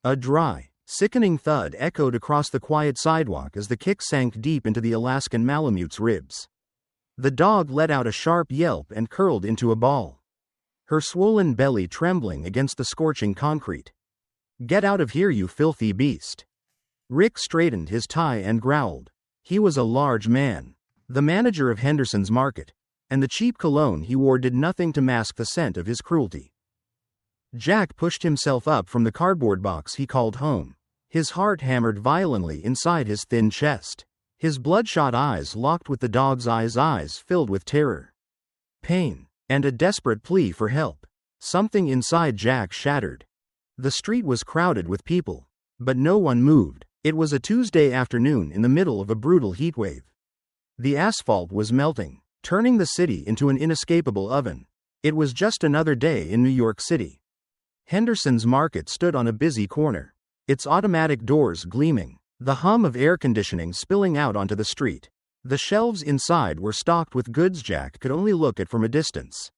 A dry, sickening thud echoed across the quiet sidewalk as the kick sank deep into the Alaskan Malamute's ribs. The dog let out a sharp yelp and curled into a ball, her swollen belly trembling against the scorching concrete. "Get out of here, you filthy beast." Rick straightened his tie and growled. He was a large man, the manager of Henderson's Market, and the cheap cologne he wore did nothing to mask the scent of his cruelty. Jack pushed himself up from the cardboard box he called home. His heart hammered violently inside his thin chest. His bloodshot eyes locked with the dog's eyes filled with terror, pain, and a desperate plea for help. Something inside Jack shattered. The street was crowded with people, but no one moved. It was a Tuesday afternoon in the middle of a brutal heatwave. The asphalt was melting, turning the city into an inescapable oven. It was just another day in New York City. Henderson's Market stood on a busy corner, its automatic doors gleaming, the hum of air conditioning spilling out onto the street. The shelves inside were stocked with goods Jack could only look at from a distance.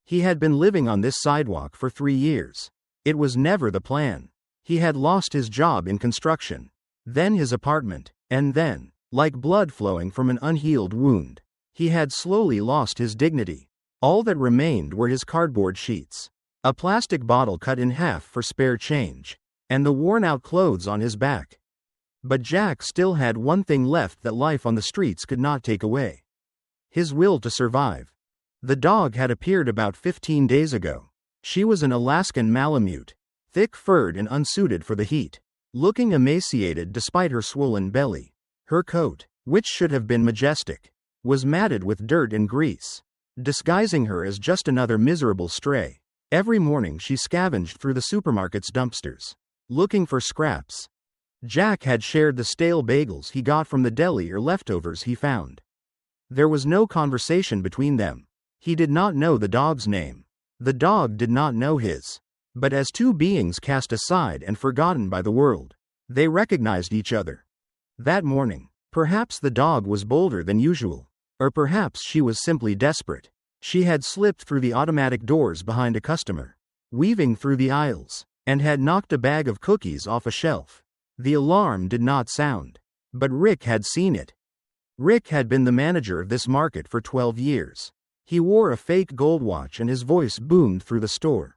He had been living on this sidewalk for 3 years. It was never the plan. He had lost his job in construction, then his apartment, and then, like blood flowing from an unhealed wound, he had slowly lost his dignity. All that remained were his cardboard sheets, a plastic bottle cut in half for spare change, and the worn-out clothes on his back. But Jack still had one thing left that life on the streets could not take away: his will to survive. The dog had appeared about 15 days ago. She was an Alaskan Malamute, thick-furred and unsuited for the heat, looking emaciated despite her swollen belly. Her coat, which should have been majestic, was matted with dirt and grease, disguising her as just another miserable stray. Every morning she scavenged through the supermarket's dumpsters, looking for scraps. Jack had shared the stale bagels he got from the deli or leftovers he found. There was no conversation between them. He did not know the dog's name. The dog did not know his. But as two beings cast aside and forgotten by the world, they recognized each other. That morning, perhaps the dog was bolder than usual, or perhaps she was simply desperate. She had slipped through the automatic doors behind a customer, weaving through the aisles, and had knocked a bag of cookies off a shelf. The alarm did not sound, but Rick had seen it. Rick had been the manager of this market for 12 years. He wore a fake gold watch and his voice boomed through the store.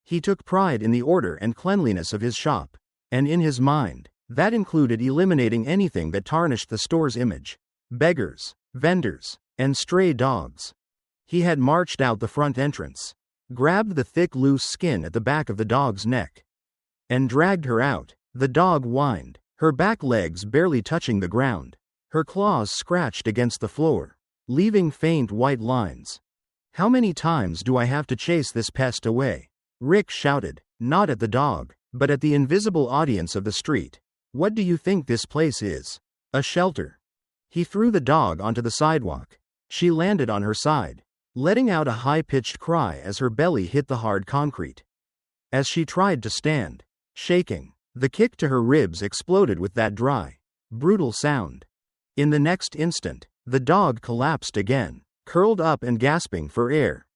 He took pride in the order and cleanliness of his shop, and in his mind, that included eliminating anything that tarnished the store's image: beggars, vendors, and stray dogs. He had marched out the front entrance, grabbed the thick loose skin at the back of the dog's neck, and dragged her out. The dog whined, her back legs barely touching the ground. Her claws scratched against the floor, leaving faint white lines. "How many times do I have to chase this pest away?" Rick shouted, not at the dog, but at the invisible audience of the street. "What do you think this place is? A shelter?" He threw the dog onto the sidewalk. She landed on her side, letting out a high-pitched cry as her belly hit the hard concrete. As she tried to stand, shaking, the kick to her ribs exploded with that dry, brutal sound. In the next instant, the dog collapsed again, curled up and gasping for air.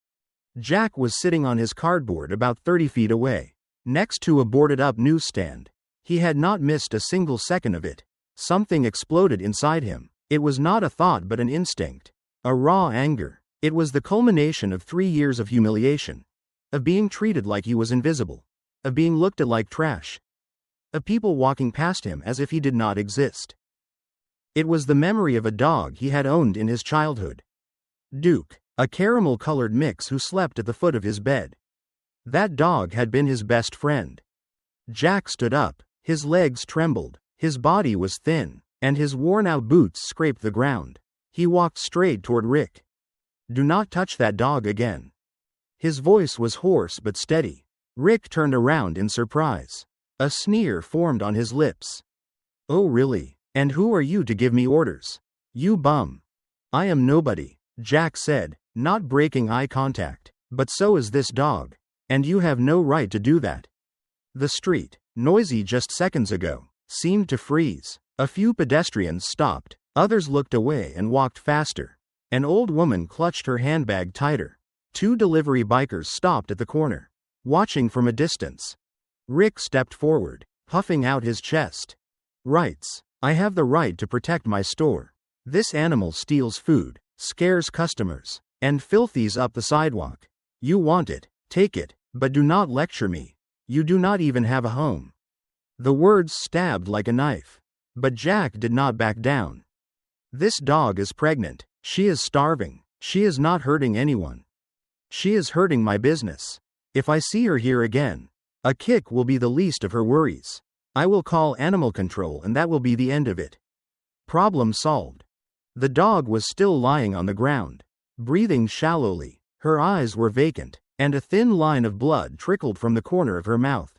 Jack was sitting on his cardboard about 30 feet away, next to a boarded-up newsstand. He had not missed a single second of it. Something exploded inside him. It was not a thought but an instinct, a raw anger. It was the culmination of 3 years of humiliation, of being treated like he was invisible, of being looked at like trash, of people walking past him as if he did not exist. It was the memory of a dog he had owned in his childhood. Duke, a caramel-colored mix who slept at the foot of his bed. That dog had been his best friend. Jack stood up, his legs trembled, his body was thin, and his worn-out boots scraped the ground. He walked straight toward Rick. "Do not touch that dog again." His voice was hoarse but steady. Rick turned around in surprise. A sneer formed on his lips. "Oh really? And who are you to give me orders? You bum." "I am nobody," Jack said, not breaking eye contact. "But so is this dog. And you have no right to do that." The street, noisy just seconds ago, seemed to freeze. A few pedestrians stopped, others looked away and walked faster. An old woman clutched her handbag tighter. 2 delivery bikers stopped at the corner, watching from a distance. Rick stepped forward, puffing out his chest. Rights. I have the right to protect my store. This animal steals food, scares customers, and filthies up the sidewalk. You want it, take it, but do not lecture me. You do not even have a home. The words stabbed like a knife. But Jack did not back down. This dog is pregnant. She is starving. She is not hurting anyone. She is hurting my business. If I see her here again, a kick will be the least of her worries. I will call animal control and that will be the end of it. Problem solved. The dog was still lying on the ground, breathing shallowly. Her eyes were vacant, and a thin line of blood trickled from the corner of her mouth.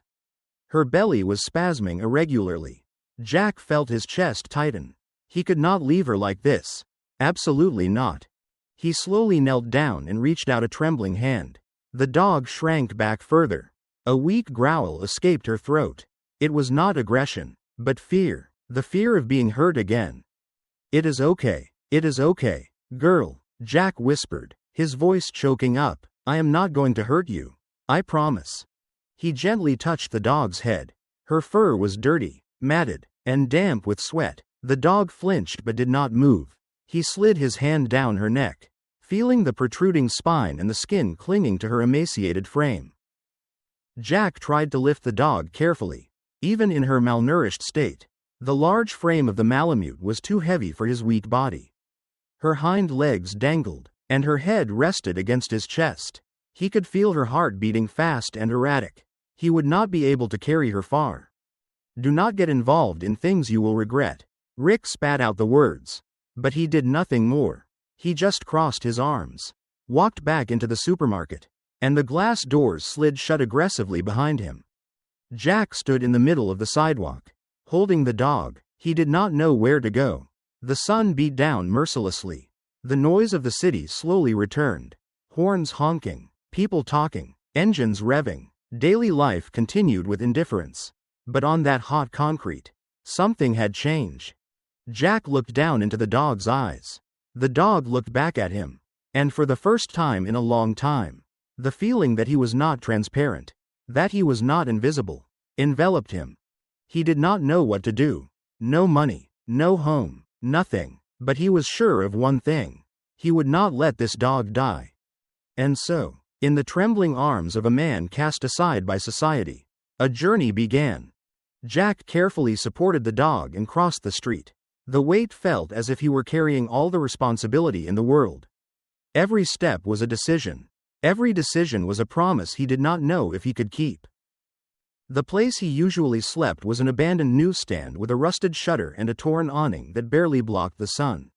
Her belly was spasming irregularly. Jack felt his chest tighten. He could not leave her like this. Absolutely not. He slowly knelt down and reached out a trembling hand. The dog shrank back further. A weak growl escaped her throat. It was not aggression, but fear. The fear of being hurt again. It is okay. It is okay, girl, Jack whispered, his voice choking up. I am not going to hurt you. I promise. He gently touched the dog's head. Her fur was dirty, matted, and damp with sweat. The dog flinched but did not move. He slid his hand down her neck, feeling the protruding spine and the skin clinging to her emaciated frame. Jack tried to lift the dog carefully, even in her malnourished state. The large frame of the Malamute was too heavy for his weak body. Her hind legs dangled, and her head rested against his chest. He could feel her heart beating fast and erratic. He would not be able to carry her far. Do not get involved in things you will regret. Rick spat out the words. But he did nothing more. He just crossed his arms, walked back into the supermarket, and the glass doors slid shut aggressively behind him. Jack stood in the middle of the sidewalk, holding the dog. He did not know where to go. The sun beat down mercilessly. The noise of the city slowly returned. Horns honking, people talking, engines revving. Daily life continued with indifference. But on that hot concrete, something had changed. Jack looked down into the dog's eyes. The dog looked back at him. And for the first time in a long time, the feeling that he was not transparent, that he was not invisible, enveloped him. He did not know what to do. No money, no home, nothing. But he was sure of one thing. He would not let this dog die. And so, in the trembling arms of a man cast aside by society, a journey began. Jack carefully supported the dog and crossed the street. The weight felt as if he were carrying all the responsibility in the world. Every step was a decision. Every decision was a promise he did not know if he could keep. The place he usually slept was an abandoned newsstand with a rusted shutter and a torn awning that barely blocked the sun.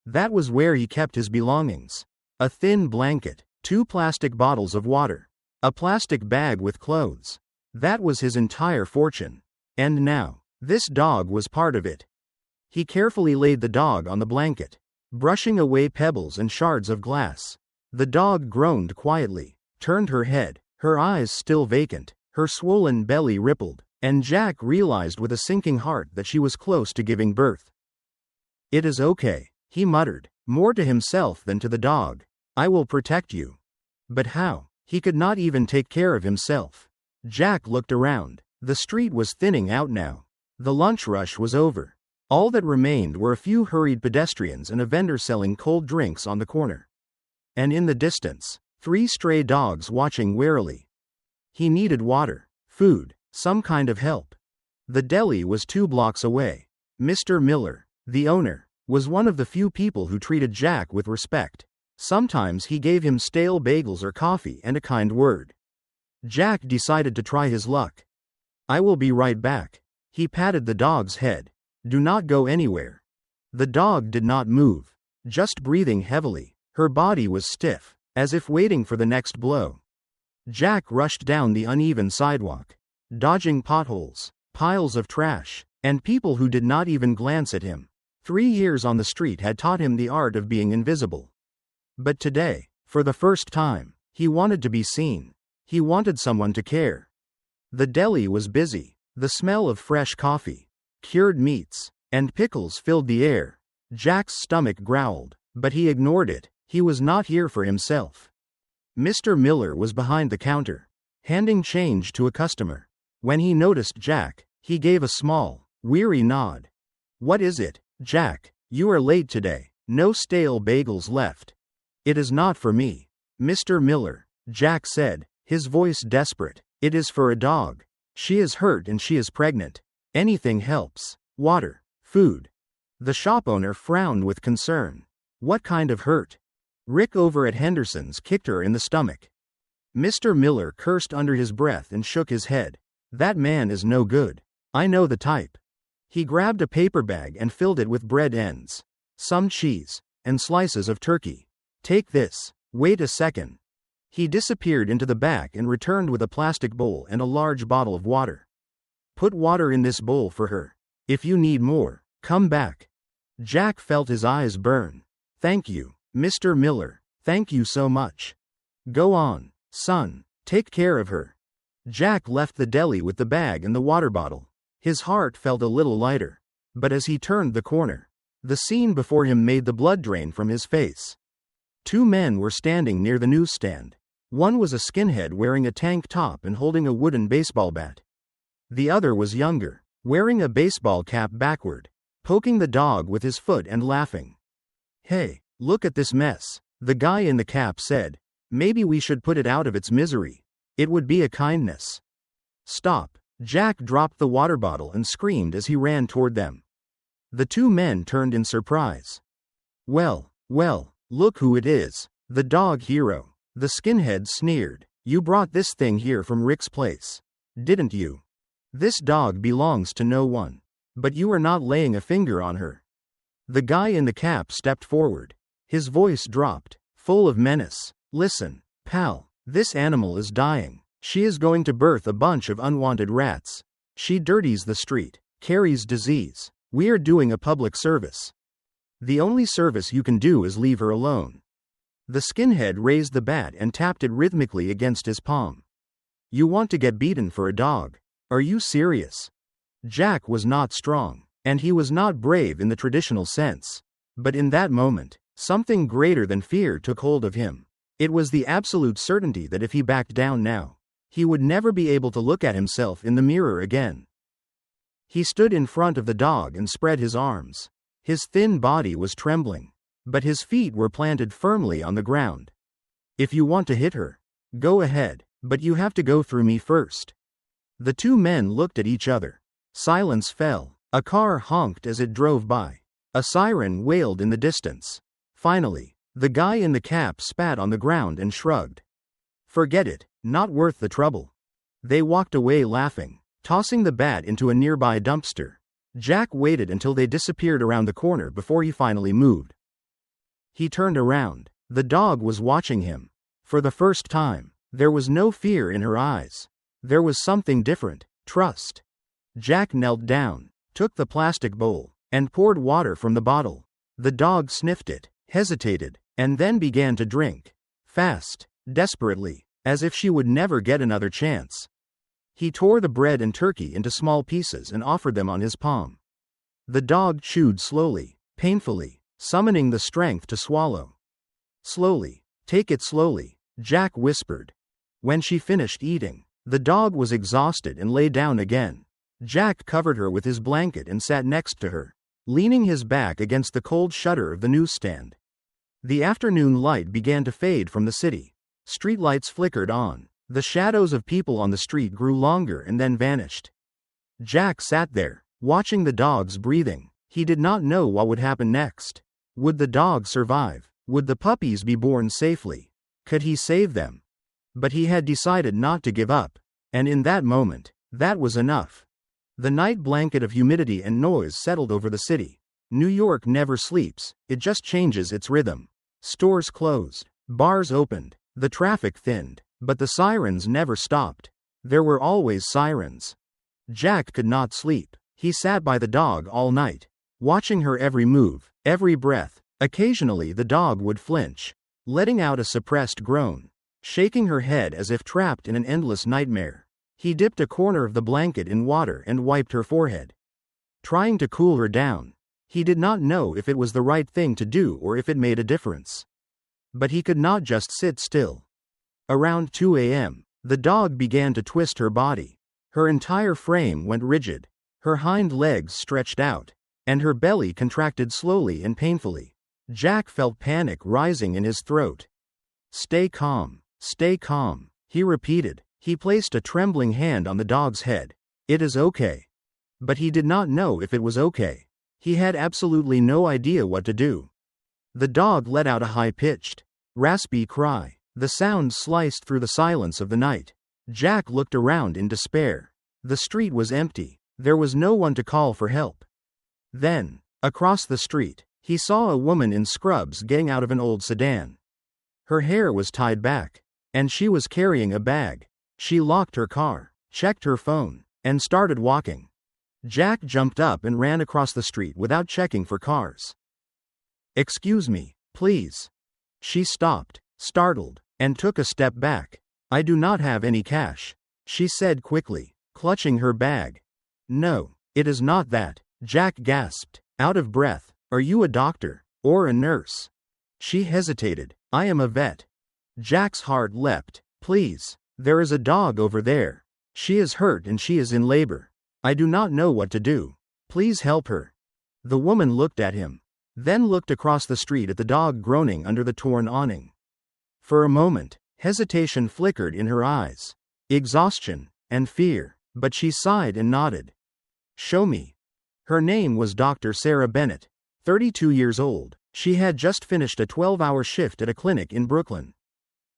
That was where he kept his belongings. A thin blanket, 2 plastic bottles of water, a plastic bag with clothes. That was his entire fortune. And now, this dog was part of it. He carefully laid the dog on the blanket, brushing away pebbles and shards of glass. The dog groaned quietly, turned her head, her eyes still vacant, her swollen belly rippled, and Jack realized with a sinking heart that she was close to giving birth. It is okay, he muttered, more to himself than to the dog. I will protect you. But how? He could not even take care of himself. Jack looked around. The street was thinning out now. The lunch rush was over. All that remained were a few hurried pedestrians and a vendor selling cold drinks on the corner. And in the distance, 3 stray dogs watching warily. He needed water, food, some kind of help. The deli was 2 blocks away. Mr. Miller, the owner, was one of the few people who treated Jack with respect. Sometimes he gave him stale bagels or coffee and a kind word. Jack decided to try his luck. I will be right back. He patted the dog's head. Do not go anywhere. The dog did not move, just breathing heavily. Her body was stiff, as if waiting for the next blow. Jack rushed down the uneven sidewalk, dodging potholes, piles of trash, and people who did not even glance at him. 3 years on the street had taught him the art of being invisible. But today, for the first time, he wanted to be seen. He wanted someone to care. The deli was busy. The smell of fresh coffee, cured meats, and pickles filled the air. Jack's stomach growled, but he ignored it. He was not here for himself. Mr. Miller was behind the counter, handing change to a customer. When he noticed Jack, he gave a small, weary nod. "What is it, Jack? You are late today. No stale bagels left." "It is not for me, Mr. Miller," Jack said, his voice desperate. "It is for a dog. She is hurt and she is pregnant. Anything helps. Water, food." The shop owner frowned with concern. "What kind of hurt?" "Rick over at Henderson's kicked her in the stomach." Mr. Miller cursed under his breath and shook his head. "That man is no good. I know the type." He grabbed a paper bag and filled it with bread ends, some cheese, and slices of turkey. "Take this. Wait a second." He disappeared into the back and returned with a plastic bowl and a large bottle of water. "Put water in this bowl for her. If you need more, come back." Jack felt his eyes burn. "Thank you, Mr. Miller. Thank you so much. Go on, son. Take care of her." Jack left the deli with the bag and the water bottle. His heart felt a little lighter. But as he turned the corner, the scene before him made the blood drain from his face. Two men were standing near the newsstand. One was a skinhead wearing a tank top and holding a wooden baseball bat. The other was younger, wearing a baseball cap backward, poking the dog with his foot and laughing. "Hey, look at this mess," the guy in the cap said. "Maybe we should put it out of its misery. It would be a kindness." "Stop." Jack dropped the water bottle and screamed as he ran toward them. The two men turned in surprise. Well, look who it is. The dog hero." The skinhead sneered. "You brought this thing here from Rick's place, didn't you? This dog belongs to no one. But you are not laying a finger on her." The guy in the cap stepped forward. His voice dropped, full of menace. "Listen, pal, this animal is dying. She is going to birth a bunch of unwanted rats. She dirties the street, carries disease. We are doing a public service. The only service you can do is leave her alone." The skinhead raised the bat and tapped it rhythmically against his palm. "You want to get beaten for a dog? Are you serious?" Jack was not strong, and he was not brave in the traditional sense. But in that moment, something greater than fear took hold of him. It was the absolute certainty that if he backed down now, he would never be able to look at himself in the mirror again. He stood in front of the dog and spread his arms. His thin body was trembling, but his feet were planted firmly on the ground. "If you want to hit her, go ahead, but you have to go through me first." The two men looked at each other. Silence fell. A car honked as it drove by. A siren wailed in the distance. Finally, the guy in the cap spat on the ground and shrugged. "Forget it, not worth the trouble." They walked away laughing, tossing the bat into a nearby dumpster. Jack waited until they disappeared around the corner before he finally moved. He turned around. The dog was watching him. For the first time, there was no fear in her eyes. There was something different, trust. Jack knelt down, took the plastic bowl, and poured water from the bottle. The dog sniffed it, hesitated, and then began to drink. Fast, desperately, as if she would never get another chance. He tore the bread and turkey into small pieces and offered them on his palm. The dog chewed slowly, painfully, summoning the strength to swallow. "Slowly, take it slowly," Jack whispered. When she finished eating, the dog was exhausted and lay down again. Jack covered her with his blanket and sat next to her, leaning his back against the cold shutter of the newsstand. The afternoon light began to fade from the city. Streetlights flickered on. The shadows of people on the street grew longer and then vanished. Jack sat there, watching the dog's breathing. He did not know what would happen next. Would the dog survive? Would the puppies be born safely? Could he save them? But he had decided not to give up. And in that moment, that was enough. The night blanket of humidity and noise settled over the city. New York never sleeps, it just changes its rhythm. Stores closed, bars opened, the traffic thinned, but the sirens never stopped. There were always sirens. Jack could not sleep. He sat by the dog all night, watching her every move, every breath. Occasionally the dog would flinch, letting out a suppressed groan, shaking her head as if trapped in an endless nightmare. He dipped a corner of the blanket in water and wiped her forehead, trying to cool her down. He did not know if it was the right thing to do or if it made a difference. But he could not just sit still. Around 2 a.m., the dog began to twist her body. Her entire frame went rigid, her hind legs stretched out, and her belly contracted slowly and painfully. Jack felt panic rising in his throat. Stay calm, he repeated. He placed a trembling hand on the dog's head. It is okay. But he did not know if it was okay. He had absolutely no idea what to do. The dog let out a high-pitched, raspy cry. The sound sliced through the silence of the night. Jack looked around in despair. The street was empty. There was no one to call for help. Then, across the street, he saw a woman in scrubs getting out of an old sedan. Her hair was tied back, and she was carrying a bag. She locked her car, checked her phone, and started walking. Jack jumped up and ran across the street without checking for cars. Excuse me, please. She stopped, startled, and took a step back. I do not have any cash, she said quickly, clutching her bag. No, it is not that, Jack gasped, out of breath. Are you a doctor, or a nurse? She hesitated. I am a vet. Jack's heart leapt. Please, there is a dog over there. She is hurt and she is in labor. I do not know what to do. Please help her. The woman looked at him, then looked across the street at the dog groaning under the torn awning. For a moment, hesitation flickered in her eyes, exhaustion, and fear, but she sighed and nodded. Show me. Her name was Dr. Sarah Bennett, 32 years old. She had just finished a 12-hour shift at a clinic in Brooklyn.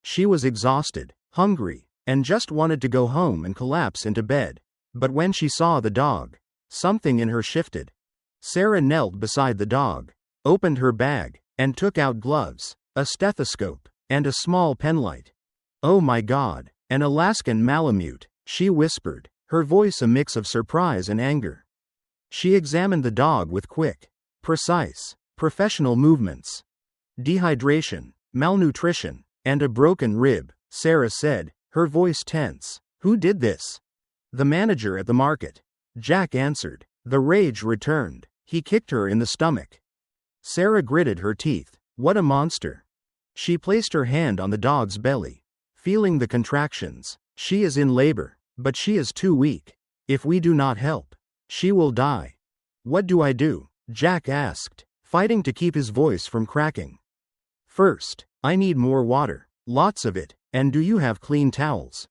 She was exhausted, hungry, and just wanted to go home and collapse into bed. But when she saw the dog, something in her shifted. Sarah knelt beside the dog, opened her bag, and took out gloves, a stethoscope, and a small penlight. Oh my God, an Alaskan Malamute, she whispered, her voice a mix of surprise and anger. She examined the dog with quick, precise, professional movements. Dehydration, malnutrition, and a broken rib, Sarah said, her voice tense. Who did this? The manager at the market. Jack answered. The rage returned. He kicked her in the stomach. Sarah gritted her teeth. What a monster. She placed her hand on the dog's belly, feeling the contractions. She is in labor, but she is too weak. If we do not help, she will die. What do I do? Jack asked, fighting to keep his voice from cracking. First, I need more water, lots of it, and do you have clean towels?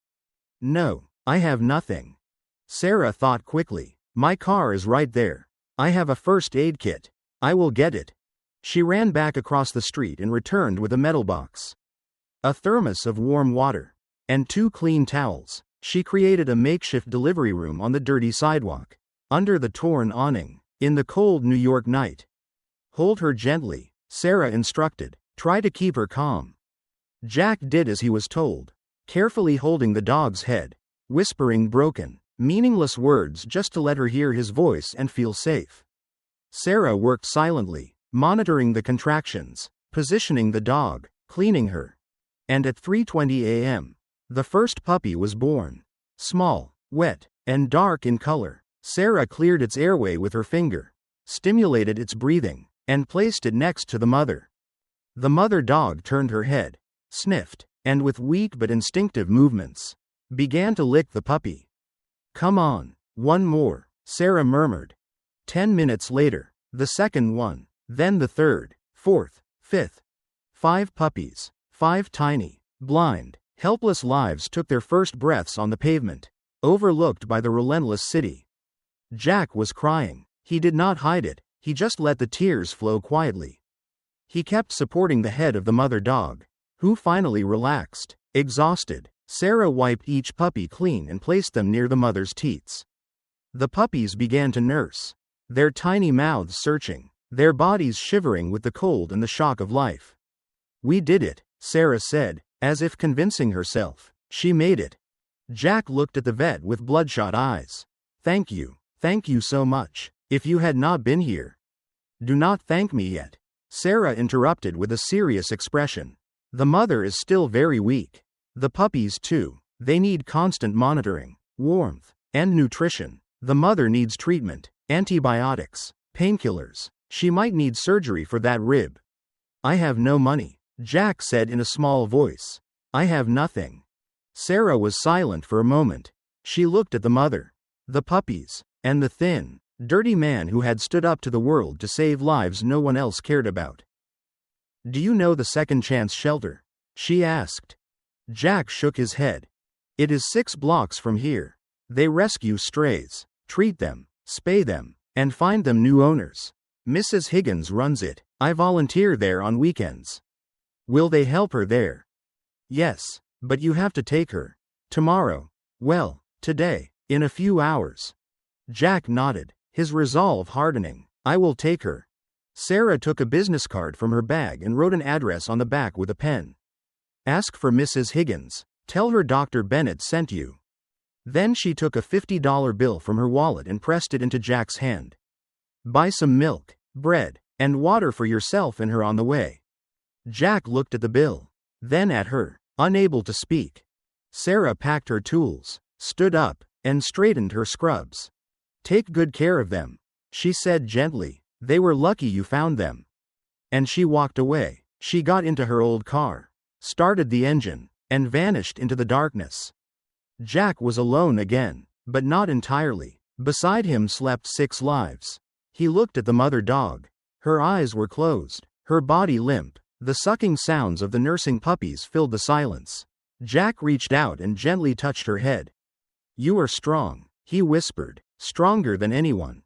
No, I have nothing. Sarah thought quickly. My car is right there. I have a first aid kit. I will get it. She ran back across the street and returned with a metal box, a thermos of warm water, and 2 clean towels. She created a makeshift delivery room on the dirty sidewalk, under the torn awning, in the cold New York night. Hold her gently, Sarah instructed. Try to keep her calm. Jack did as he was told, carefully holding the dog's head, whispering broken, meaningless words just to let her hear his voice and feel safe. Sarah worked silently, monitoring the contractions, positioning the dog, cleaning her. And at 3:20 a.m., the first puppy was born. Small, wet, and dark in color. Sarah cleared its airway with her finger, stimulated its breathing, and placed it next to the mother. The mother dog turned her head, sniffed, and with weak but instinctive movements, began to lick the puppy. Come on, one more, Sarah murmured. 10 minutes later, the second one, then the third, fourth, fifth. 5 puppies, 5 tiny, blind, helpless lives took their first breaths on the pavement, overlooked by the relentless city. Jack was crying. He did not hide it, he just let the tears flow quietly. He kept supporting the head of the mother dog, who finally relaxed. Exhausted, Sarah wiped each puppy clean and placed them near the mother's teats. The puppies began to nurse, their tiny mouths searching, their bodies shivering with the cold and the shock of life. We did it, Sarah said, as if convincing herself. She made it. Jack looked at the vet with bloodshot eyes. Thank you so much. If you had not been here. Do not thank me yet, Sarah interrupted with a serious expression. The mother is still very weak. The puppies too. They need constant monitoring, warmth, and nutrition. The mother needs treatment, antibiotics, painkillers. She might need surgery for that rib. I have no money, Jack said in a small voice. I have nothing. Sarah was silent for a moment. She looked at the mother, the puppies, and the thin, dirty man who had stood up to the world to save lives no one else cared about. "Do you know the Second Chance shelter?" she asked. Jack shook his head. "It is 6 blocks from here. They rescue strays, treat them, spay them, and find them new owners. Mrs. Higgins runs it. I volunteer there on weekends." "Will they help her there?" "Yes, but you have to take her. Tomorrow. Well, today, in a few hours." Jack nodded, his resolve hardening. "I will take her." Sarah took a business card from her bag and wrote an address on the back with a pen. "Ask for Mrs. Higgins. Tell her Dr. Bennett sent you." Then she took a $50 bill from her wallet and pressed it into Jack's hand. "Buy some milk, bread, and water for yourself and her on the way." Jack looked at the bill, then at her, unable to speak. Sarah packed her tools, stood up, and straightened her scrubs. "Take good care of them," she said gently. "They were lucky you found them." And she walked away. She got into her old car, started the engine, and vanished into the darkness. Jack was alone again, but not entirely. Beside him slept 6 lives. He looked at the mother dog. Her eyes were closed, her body limp. The sucking sounds of the nursing puppies filled the silence. Jack reached out and gently touched her head. "You are strong," he whispered, "stronger than anyone."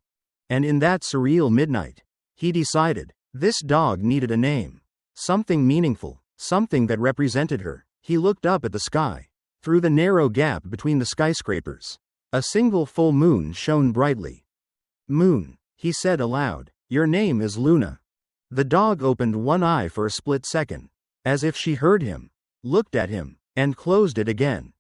And in that surreal midnight, he decided, this dog needed a name. Something meaningful, something that represented her. He looked up at the sky. Through the narrow gap between the skyscrapers, a single full moon shone brightly. "Moon," he said aloud, "your name is Luna." The dog opened one eye for a split second, as if she heard him, looked at him, and closed it again.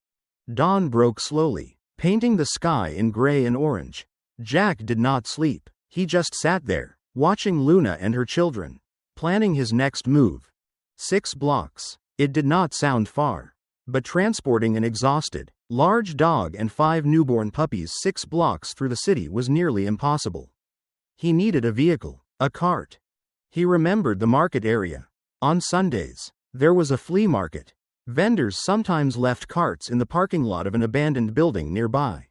Dawn broke slowly, painting the sky in gray and orange. Jack did not sleep. He just sat there, watching Luna and her children, planning his next move. 6 blocks. It did not sound far. But transporting an exhausted, large dog and 5 newborn puppies 6 blocks through the city was nearly impossible. He needed a vehicle, a cart. He remembered the market area. On Sundays, there was a flea market. Vendors sometimes left carts in the parking lot of an abandoned building nearby.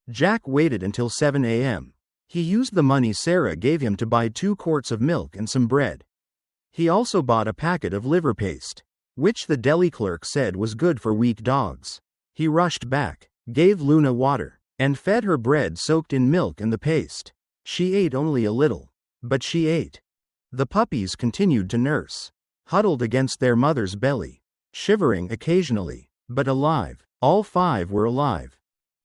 Jack waited until 7 a.m. He used the money Sarah gave him to buy 2 quarts of milk and some bread. He also bought a packet of liver paste, which the deli clerk said was good for weak dogs. He rushed back, gave Luna water, and fed her bread soaked in milk and the paste. She ate only a little, but she ate. The puppies continued to nurse, huddled against their mother's belly, shivering occasionally, but alive. All 5 were alive.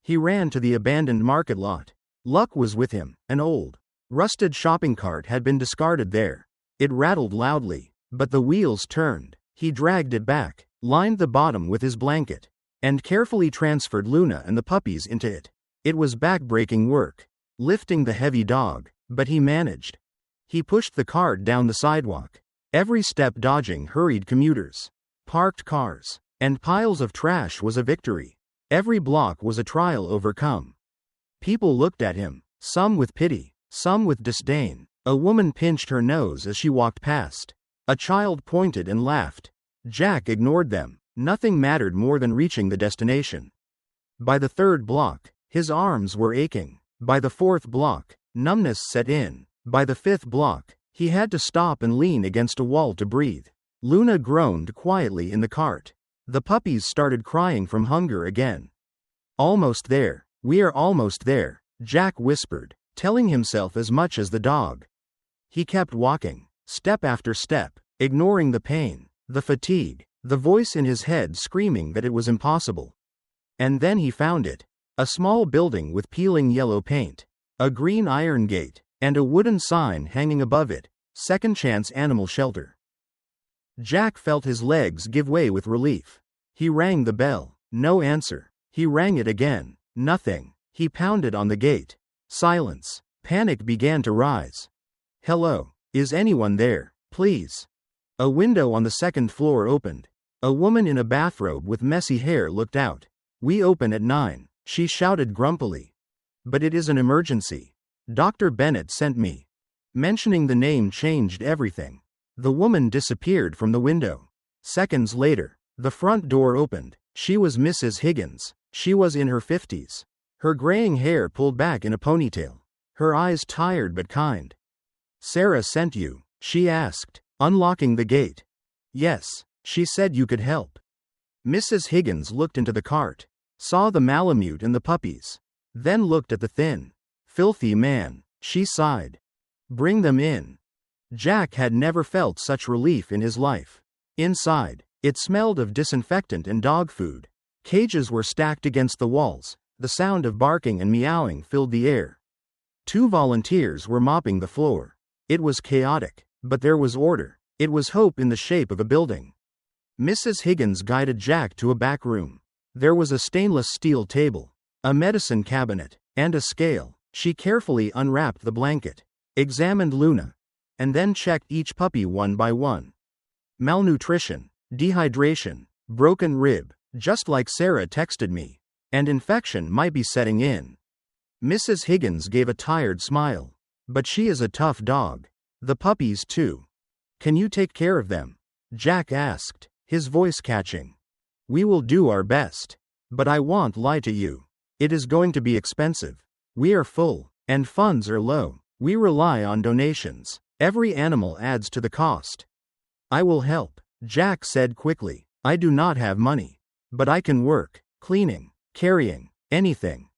He ran to the abandoned market lot. Luck was with him. An old, rusted shopping cart had been discarded there. It rattled loudly, but the wheels turned. He dragged it back, lined the bottom with his blanket, and carefully transferred Luna and the puppies into it. It was back-breaking work, lifting the heavy dog, but he managed. He pushed the cart down the sidewalk, every step dodging hurried commuters, parked cars, and piles of trash was a victory. Every block was a trial overcome. People looked at him, some with pity, some with disdain. A woman pinched her nose as she walked past. A child pointed and laughed. Jack ignored them. Nothing mattered more than reaching the destination. By the 3rd block, his arms were aching. By the 4th block, numbness set in. By the 5th block, he had to stop and lean against a wall to breathe. Luna groaned quietly in the cart. The puppies started crying from hunger again. "Almost there. We are almost there," Jack whispered, telling himself as much as the dog. He kept walking, step after step, ignoring the pain, the fatigue, the voice in his head screaming that it was impossible. And then he found it. A small building with peeling yellow paint, a green iron gate, and a wooden sign hanging above it, "Second Chance Animal Shelter." Jack felt his legs give way with relief. He rang the bell. No answer. He rang it again. Nothing. He pounded on the gate. Silence. Panic began to rise. "Hello. Is anyone there, please?" A window on the 2nd floor opened. A woman in a bathrobe with messy hair looked out. "We open at 9, she shouted grumpily. "But it is an emergency. Dr. Bennett sent me." Mentioning the name changed everything. The woman disappeared from the window. Seconds later, the front door opened. She was Mrs. Higgins. She was in her 50s. Her graying hair pulled back in a ponytail. Her eyes tired but kind. "Sarah sent you?" she asked, unlocking the gate. "Yes, she said you could help." Mrs. Higgins looked into the cart, saw the Malamute and the puppies, then looked at the thin, filthy man. She sighed. "Bring them in." Jack had never felt such relief in his life. Inside, it smelled of disinfectant and dog food. Cages were stacked against the walls, the sound of barking and meowing filled the air. 2 volunteers were mopping the floor. It was chaotic, but there was order. It was hope in the shape of a building. Mrs. Higgins guided Jack to a back room. There was a stainless steel table, a medicine cabinet, and a scale. She carefully unwrapped the blanket, examined Luna, and then checked each puppy one by one. Malnutrition, dehydration, broken rib, just like Sarah texted me, and infection might be setting in. Mrs. Higgins gave a tired smile. "But she is a tough dog. The puppies too. Can you take care of them?" Jack asked, his voice catching. "We will do our best. But I won't lie to you. It is going to be expensive. We are full, and funds are low. We rely on donations. Every animal adds to the cost." "I will help," Jack said quickly. "I do not have money. But I can work, cleaning, carrying, anything."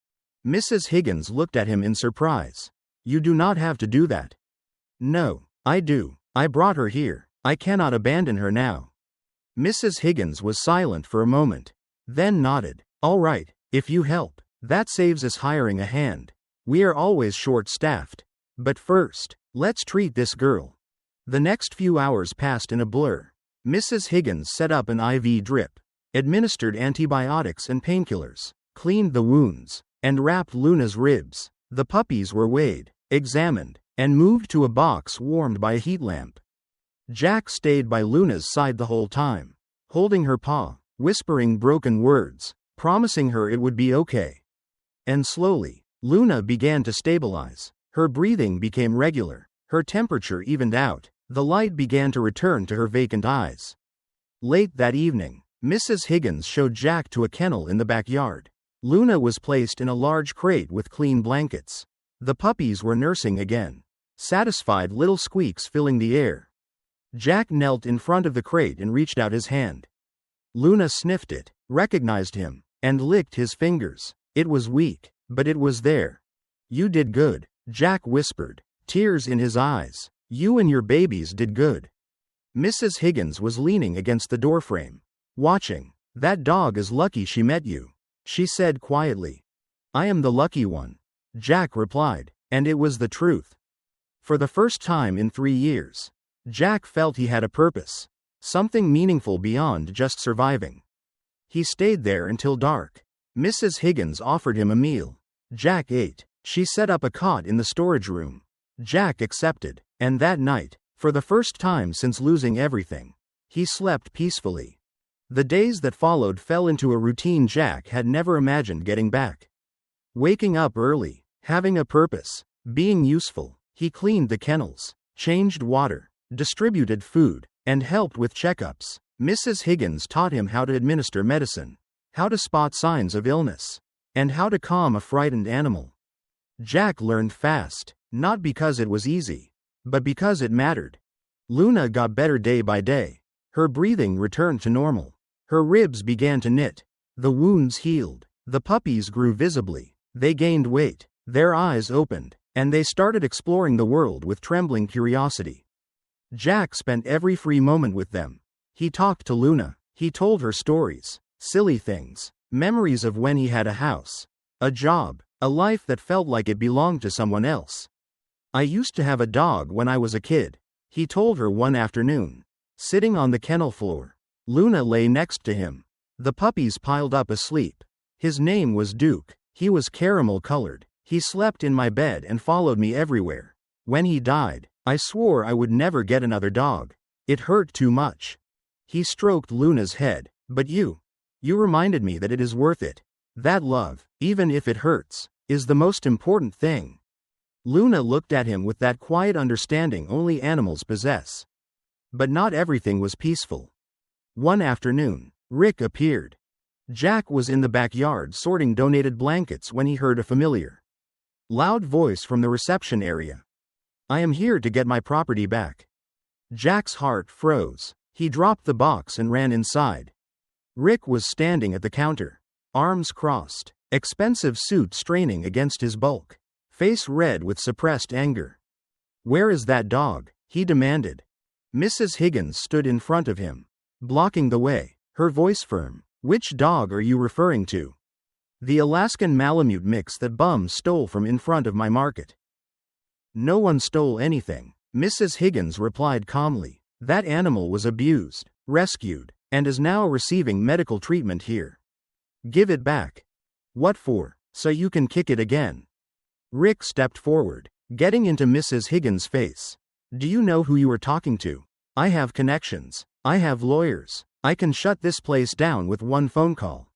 Mrs. Higgins looked at him in surprise. "You do not have to do that." "No, I do. I brought her here. I cannot abandon her now." Mrs. Higgins was silent for a moment, then nodded. "All right, if you help. That saves us hiring a hand. We are always short-staffed. But first, let's treat this girl." The next few hours passed in a blur. Mrs. Higgins set up an IV drip, administered antibiotics and painkillers, cleaned the wounds, and wrapped Luna's ribs. The puppies were weighed, examined, and moved to a box warmed by a heat lamp. Jack stayed by Luna's side the whole time, holding her paw, whispering broken words, promising her it would be okay. And slowly, Luna began to stabilize. Her breathing became regular, her temperature evened out, the light began to return to her vacant eyes. Late that evening, Mrs. Higgins showed Jack to a kennel in the backyard. Luna was placed in a large crate with clean blankets. The puppies were nursing again, satisfied little squeaks filling the air. Jack knelt in front of the crate and reached out his hand. Luna sniffed it, recognized him, and licked his fingers. It was weak, but it was there. "You did good," Jack whispered, tears in his eyes. "You and your babies did good." Mrs. Higgins was leaning against the doorframe, watching. "That dog is lucky she met you," she said quietly. "I am the lucky one," Jack replied, and it was the truth. For the first time in 3 years, Jack felt he had a purpose, something meaningful beyond just surviving. He stayed there until dark. Mrs. Higgins offered him a meal. Jack ate. She set up a cot in the storage room. Jack accepted, and that night, for the first time since losing everything, he slept peacefully. The days that followed fell into a routine Jack had never imagined getting back. Waking up early, having a purpose, being useful. He cleaned the kennels, changed water, distributed food, and helped with checkups. Mrs. Higgins taught him how to administer medicine, how to spot signs of illness, and how to calm a frightened animal. Jack learned fast, not because it was easy, but because it mattered. Luna got better day by day. Her breathing returned to normal. Her ribs began to knit. The wounds healed. The puppies grew visibly. They gained weight. Their eyes opened, and they started exploring the world with trembling curiosity. Jack spent every free moment with them. He talked to Luna. He told her stories, silly things, memories of when he had a house, a job, a life that felt like it belonged to someone else. "I used to have a dog when I was a kid," he told her one afternoon. Sitting on the kennel floor, Luna lay next to him. The puppies piled up asleep. His name was Duke. He was caramel-colored. He slept in my bed and followed me everywhere. When he died, I swore I would never get another dog. It hurt too much. He stroked Luna's head. "But you reminded me that it is worth it. That love, even if it hurts, is the most important thing." Luna looked at him with that quiet understanding only animals possess. But not everything was peaceful. One afternoon, Rick appeared. Jack was in the backyard sorting donated blankets when he heard a familiar, loud voice from the reception area. "I am here to get my property back." Jack's heart froze. He dropped the box and ran inside. Rick was standing at the counter, arms crossed, expensive suit straining against his bulk, face red with suppressed anger. "Where is that dog?" he demanded. Mrs. Higgins stood in front of him, blocking the way, her voice firm. "Which dog are you referring to?" "The Alaskan Malamute mix that bum stole from in front of my market." "No one stole anything," Mrs. Higgins replied calmly. "That animal was abused, rescued, and is now receiving medical treatment here. Give it back." "What for? So you can kick it again?" Rick stepped forward, getting into Mrs. Higgins' face. "Do you know who you are talking to? I have connections. I have lawyers. I can shut this place down with one phone call."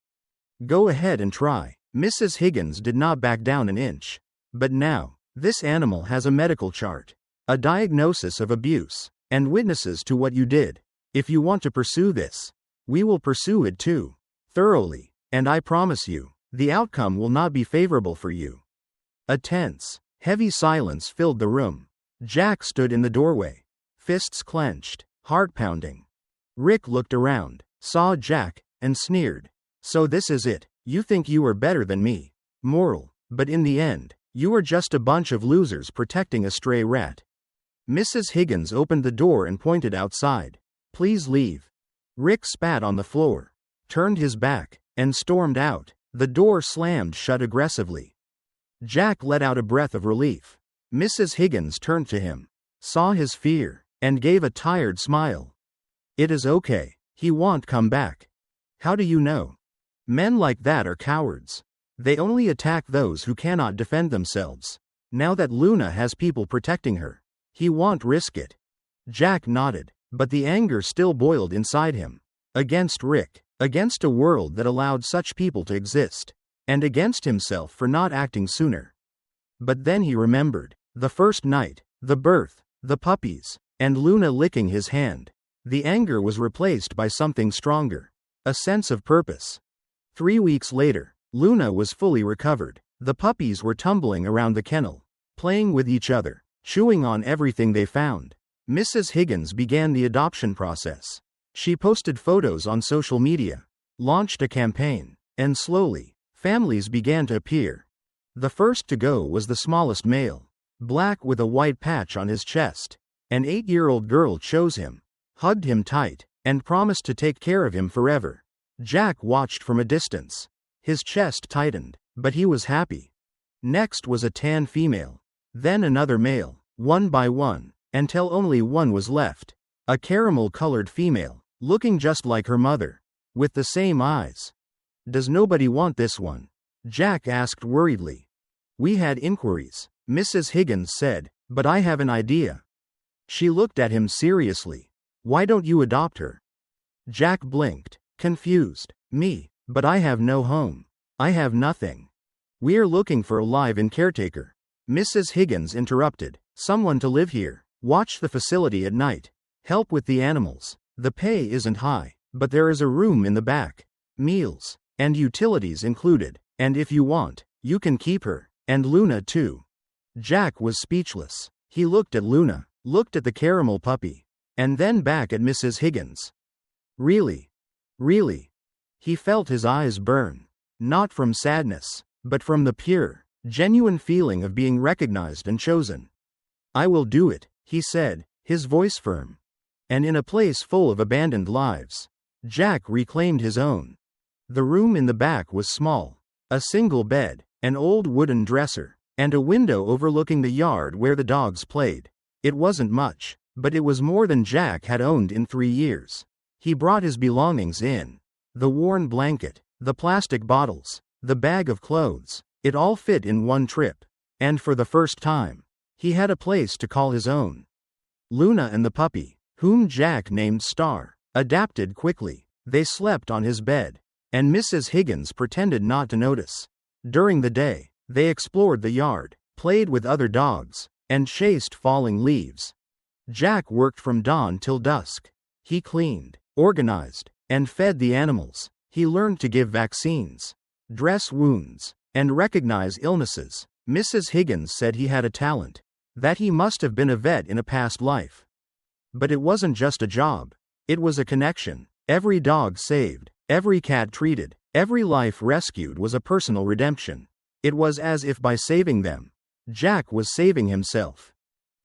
"Go ahead and try." Mrs. Higgins did not back down an inch. "But now, this animal has a medical chart, a diagnosis of abuse, and witnesses to what you did. If you want to pursue this, we will pursue it too, thoroughly, and I promise you, the outcome will not be favorable for you." A tense, heavy silence filled the room. Jack stood in the doorway, fists clenched, heart pounding. Rick looked around, saw Jack, and sneered. "So this is it. You think you are better than me. Moral, but in the end, you are just a bunch of losers protecting a stray rat." Mrs. Higgins opened the door and pointed outside. "Please leave." Rick spat on the floor, turned his back, and stormed out. The door slammed shut aggressively. Jack let out a breath of relief. Mrs. Higgins turned to him, saw his fear, and gave a tired smile. "It is okay. He won't come back." "How do you know?" "Men like that are cowards. They only attack those who cannot defend themselves. Now that Luna has people protecting her, he won't risk it." Jack nodded, but the anger still boiled inside him. Against Rick, against a world that allowed such people to exist, and against himself for not acting sooner. But then he remembered the first night, the birth, the puppies, and Luna licking his hand. The anger was replaced by something stronger, a sense of purpose. 3 weeks later, Luna was fully recovered. The puppies were tumbling around the kennel, playing with each other, chewing on everything they found. Mrs. Higgins began the adoption process. She posted photos on social media, launched a campaign, and slowly, families began to appear. The first to go was the smallest male, black with a white patch on his chest. An 8-year-old girl chose him, hugged him tight, and promised to take care of him forever. Jack watched from a distance. His chest tightened, but he was happy. Next was a tan female, then another male, one by one, until only one was left. A caramel-colored female, looking just like her mother, with the same eyes. "Does nobody want this one?" Jack asked worriedly. "We had inquiries," Mrs. Higgins said, "but I have an idea." She looked at him seriously. "Why don't you adopt her?" Jack blinked, confused. "Me, but I have no home. I have nothing. We're looking for a live-in caretaker." Mrs. Higgins interrupted. "Someone to live here, watch the facility at night, help with the animals. The pay isn't high, but there is a room in the back. Meals, and utilities included, and if you want, you can keep her, and Luna too." Jack was speechless. He looked at Luna, looked at the caramel puppy, and then back at Mrs. Higgins. "Really? Really?" He felt his eyes burn, not from sadness, but from the pure, genuine feeling of being recognized and chosen. "I will do it," he said, his voice firm. And in a place full of abandoned lives, Jack reclaimed his own. The room in the back was small. A single bed, an old wooden dresser, and a window overlooking the yard where the dogs played. It wasn't much, but it was more than Jack had owned in 3 years. He brought his belongings in. The worn blanket, the plastic bottles, the bag of clothes, it all fit in one trip. And for the first time, he had a place to call his own. Luna and the puppy, whom Jack named Star, adapted quickly. They slept on his bed, and Mrs. Higgins pretended not to notice. During the day, they explored the yard, played with other dogs, and chased falling leaves. Jack worked from dawn till dusk. He cleaned, organized, and fed the animals. He learned to give vaccines, dress wounds, and recognize illnesses. Mrs. Higgins said he had a talent, that he must have been a vet in a past life. But it wasn't just a job. It was a connection. Every dog saved, every cat treated, every life rescued was a personal redemption. It was as if by saving them, Jack was saving himself.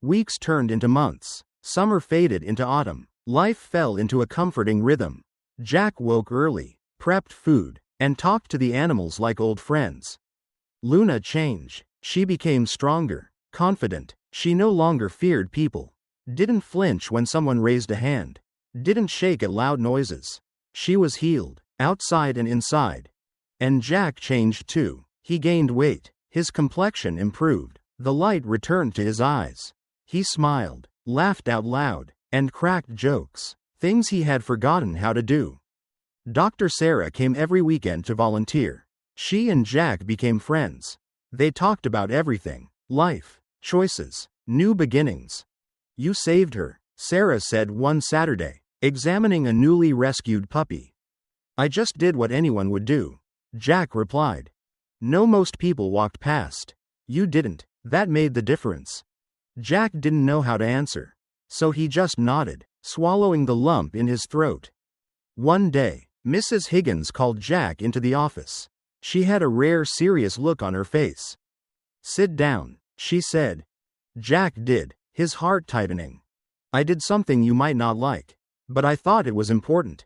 Weeks turned into months. Summer faded into autumn. Life fell into a comforting rhythm. Jack woke early, prepped food, and talked to the animals like old friends. Luna changed. She became stronger, confident. She no longer feared people. Didn't flinch when someone raised a hand. Didn't shake at loud noises. She was healed, outside and inside. And Jack changed too. He gained weight. His complexion improved. The light returned to his eyes. He smiled, laughed out loud, and cracked jokes, things he had forgotten how to do. Dr. Sarah came every weekend to volunteer. She and Jack became friends. They talked about everything, life, choices, new beginnings. "You saved her," Sarah said one Saturday, examining a newly rescued puppy. "I just did what anyone would do," Jack replied. "No, most people walked past. You didn't. That made the difference." Jack didn't know how to answer, so he just nodded, swallowing the lump in his throat. One day, Mrs. Higgins called Jack into the office. She had a rare serious look on her face. "Sit down," she said. Jack did, his heart tightening. "I did something you might not like, but I thought it was important."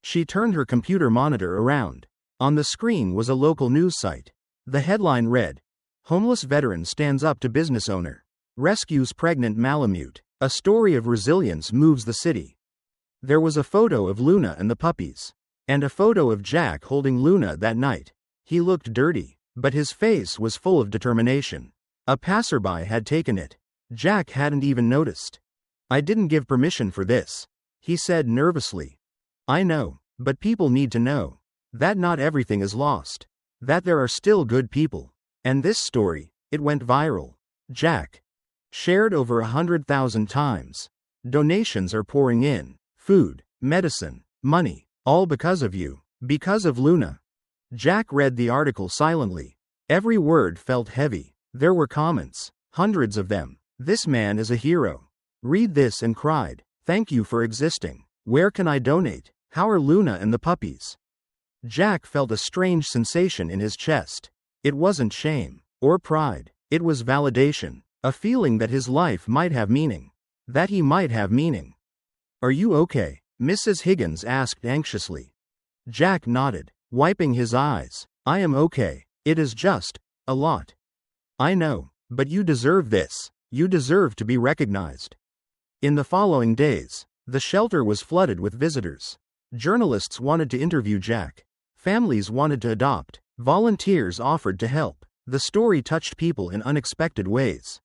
She turned her computer monitor around. On the screen was a local news site. The headline read, "Homeless Veteran Stands Up to Business Owner. Rescues Pregnant Malamute. A Story of Resilience Moves the City." There was a photo of Luna and the puppies. And a photo of Jack holding Luna that night. He looked dirty, but his face was full of determination. A passerby had taken it. Jack hadn't even noticed. "I didn't give permission for this," he said nervously. "I know, but people need to know that not everything is lost. That there are still good people. And this story, it went viral. Jack shared over 100,000 times. Donations are pouring in. Food, medicine, money, all because of you. Because of Luna." Jack read the article silently. Every word felt heavy. There were comments, hundreds of them. "This man is a hero. Read this," and cried, "Thank you for existing. Where can I donate? How are Luna and the puppies?" Jack felt a strange sensation in his chest. It wasn't shame or pride. It was validation, a feeling that his life might have meaning. That he might have meaning. "Are you okay?" Mrs. Higgins asked anxiously. Jack nodded, wiping his eyes. "I am okay. It is just a lot. I know, but you deserve this. You deserve to be recognized." In the following days, the shelter was flooded with visitors. Journalists wanted to interview Jack. Families wanted to adopt. Volunteers offered to help. The story touched people in unexpected ways.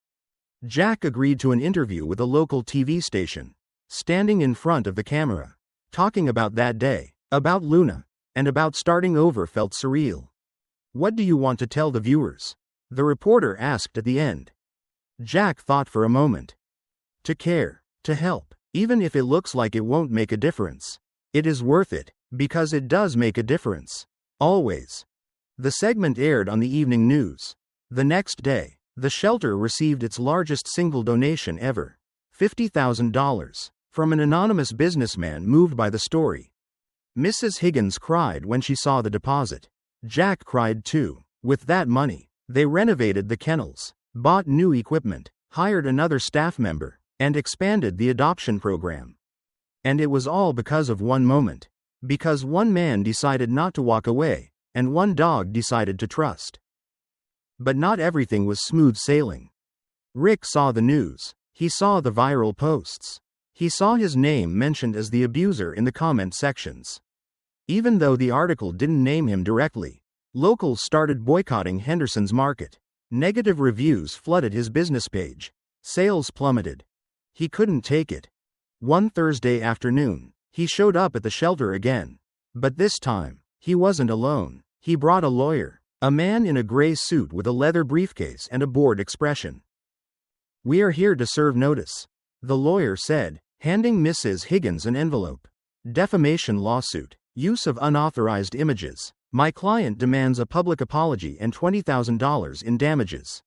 Jack agreed to an interview with a local TV station. Standing in front of the camera, talking about that day, about Luna, and about starting over felt surreal. "What do you want to tell the viewers?" the reporter asked at the end. Jack thought for a moment. "To care, to help, even if it looks like it won't make a difference. It is worth it, because it does make a difference. Always." The segment aired on the evening news. The next day, the shelter received its largest single donation ever, $50,000, from an anonymous businessman moved by the story. Mrs. Higgins cried when she saw the deposit. Jack cried too. With that money, they renovated the kennels, bought new equipment, hired another staff member, and expanded the adoption program. And it was all because of one moment. Because one man decided not to walk away, and one dog decided to trust. But not everything was smooth sailing. Rick saw the news. He saw the viral posts. He saw his name mentioned as the abuser in the comment sections. Even though the article didn't name him directly, locals started boycotting Henderson's market. Negative reviews flooded his business page. Sales plummeted. He couldn't take it. One Thursday afternoon, he showed up at the shelter again. But this time, he wasn't alone. He brought a lawyer, a man in a gray suit with a leather briefcase and a bored expression. "We are here to serve notice," the lawyer said, handing Mrs. Higgins an envelope. "Defamation lawsuit. Use of unauthorized images. My client demands a public apology and $20,000 in damages.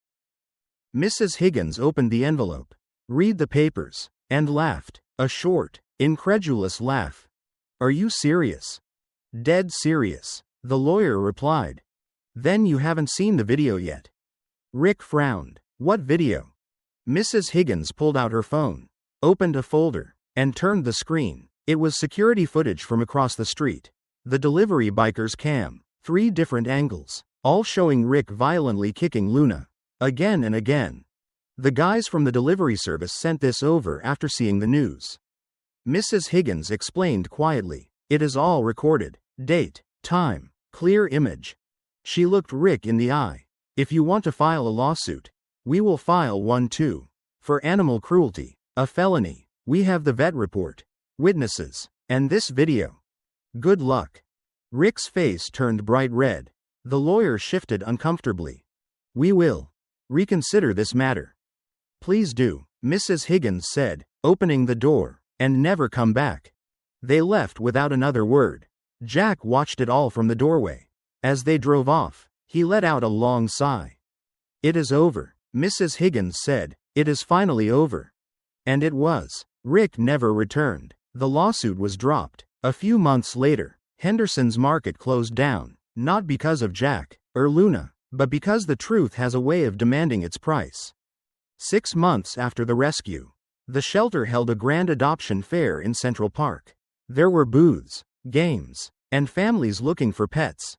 Mrs. Higgins opened the envelope, read the papers, and laughed. A short, incredulous laugh. Are you serious? Dead serious, the lawyer replied. Then you haven't seen the video yet. Rick frowned. What video? Mrs. Higgins pulled out her phone, opened a folder, and turned the screen. It was security footage from across the street. The delivery biker's cam. 3 different angles, all showing Rick violently kicking Luna. Again and again. The guys from the delivery service sent this over after seeing the news. Mrs. Higgins explained quietly. It is all recorded. Date, time, clear image. She looked Rick in the eye. If you want to file a lawsuit, we will file one too. For animal cruelty, a felony. We have the vet report, witnesses, and this video. Good luck. Rick's face turned bright red. The lawyer shifted uncomfortably. We will reconsider this matter. Please do, Mrs. Higgins said, opening the door, and never come back. They left without another word. Jack watched it all from the doorway. As they drove off, he let out a long sigh. It is over, Mrs. Higgins said. It is finally over. And it was. Rick never returned. The lawsuit was dropped. A few months later, Henderson's market closed down, not because of Jack or Luna, but because the truth has a way of demanding its price. 6 months after the rescue, the shelter held a grand adoption fair in Central Park. There were booths, games, and families looking for pets.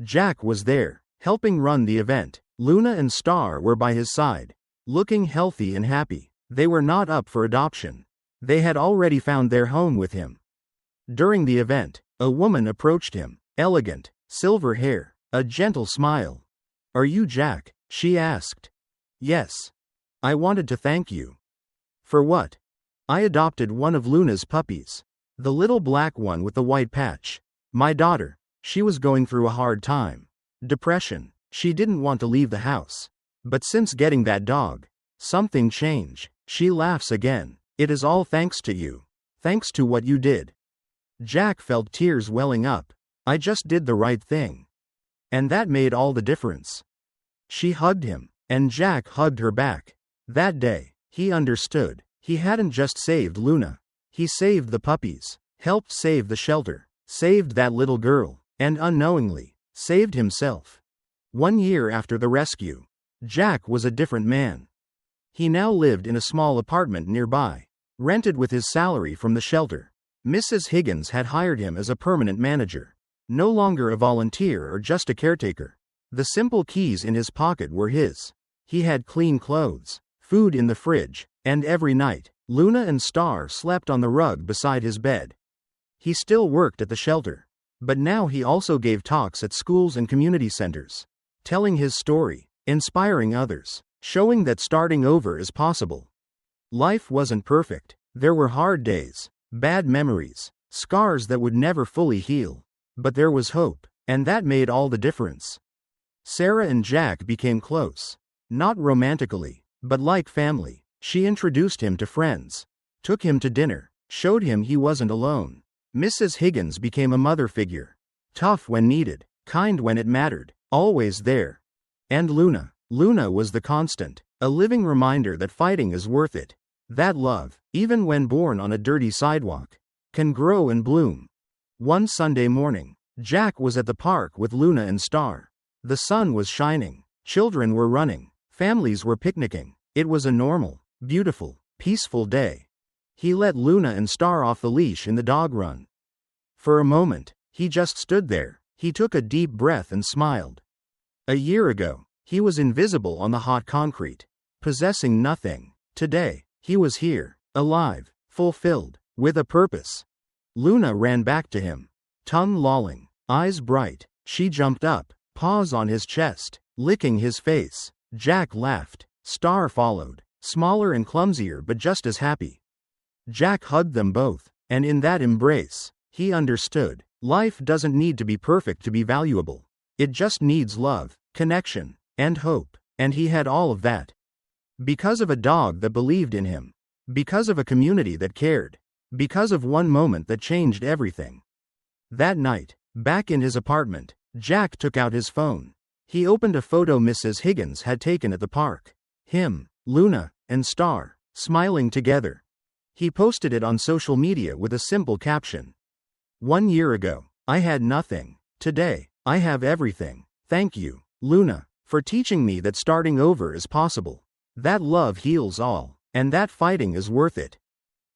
Jack was there, helping run the event. Luna and Star were by his side, looking healthy and happy. They were not up for adoption. They had already found their home with him. During the event, a woman approached him, elegant, silver hair, a gentle smile. Are you Jack? She asked. Yes. I wanted to thank you. For what? I adopted one of Luna's puppies. The little black one with the white patch. My daughter. She was going through a hard time. Depression. She didn't want to leave the house. But since getting that dog, something changed. She laughs again. It is all thanks to you. Thanks to what you did. Jack felt tears welling up. I just did the right thing. And that made all the difference. She hugged him, and Jack hugged her back. That day, he understood. He hadn't just saved Luna. He saved the puppies, helped save the shelter, saved that little girl, and unknowingly, saved himself. 1 year after the rescue, Jack was a different man. He now lived in a small apartment nearby, rented with his salary from the shelter. Mrs. Higgins had hired him as a permanent manager, no longer a volunteer or just a caretaker. The simple keys in his pocket were his. He had clean clothes, food in the fridge, and every night, Luna and Star slept on the rug beside his bed. He still worked at the shelter, but now he also gave talks at schools and community centers, telling his story, inspiring others, showing that starting over is possible. Life wasn't perfect. There were hard days, bad memories, scars that would never fully heal. But there was hope, and that made all the difference. Sarah and Jack became close. Not romantically, but like family. She introduced him to friends, took him to dinner, showed him he wasn't alone. Mrs. Higgins became a mother figure. Tough when needed, kind when it mattered, always there. And Luna. Luna was the constant, a living reminder that fighting is worth it. That love, even when born on a dirty sidewalk, can grow and bloom. One Sunday morning, Jack was at the park with Luna and Star. The sun was shining, children were running, families were picnicking. It was a normal, beautiful, peaceful day. He let Luna and Star off the leash in the dog run. For a moment, he just stood there. He took a deep breath and smiled. A year ago, he was invisible on the hot concrete, possessing nothing. Today, he was here, alive, fulfilled, with a purpose. Luna ran back to him, tongue lolling, eyes bright. She jumped up, paws on his chest, licking his face. Jack laughed. Star followed, smaller and clumsier but just as happy. Jack hugged them both, and in that embrace, he understood. Life doesn't need to be perfect to be valuable. It just needs love, connection, and hope, and he had all of that. Because of a dog that believed in him. Because of a community that cared. Because of one moment that changed everything. That night, back in his apartment, Jack took out his phone. He opened a photo Mrs. Higgins had taken at the park. Him, Luna, and Star, smiling together. He posted it on social media with a simple caption. 1 year ago, I had nothing. Today, I have everything. Thank you, Luna, for teaching me that starting over is possible. That love heals all, and that fighting is worth it.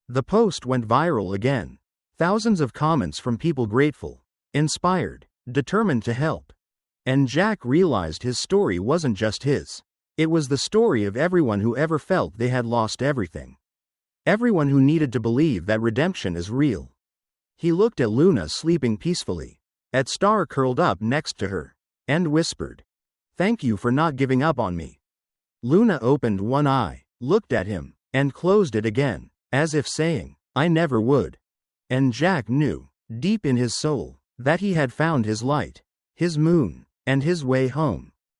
The post went viral again. Thousands of comments from people grateful, inspired, determined to help. And Jack realized his story wasn't just his. It was the story of everyone who ever felt they had lost everything. Everyone who needed to believe that redemption is real. He looked at Luna sleeping peacefully, at Star curled up next to her, and whispered, "Thank you for not giving up on me." Luna opened one eye, looked at him, and closed it again, as if saying, "I never would." And Jack knew, deep in his soul, that he had found his light, his moon, and his way home.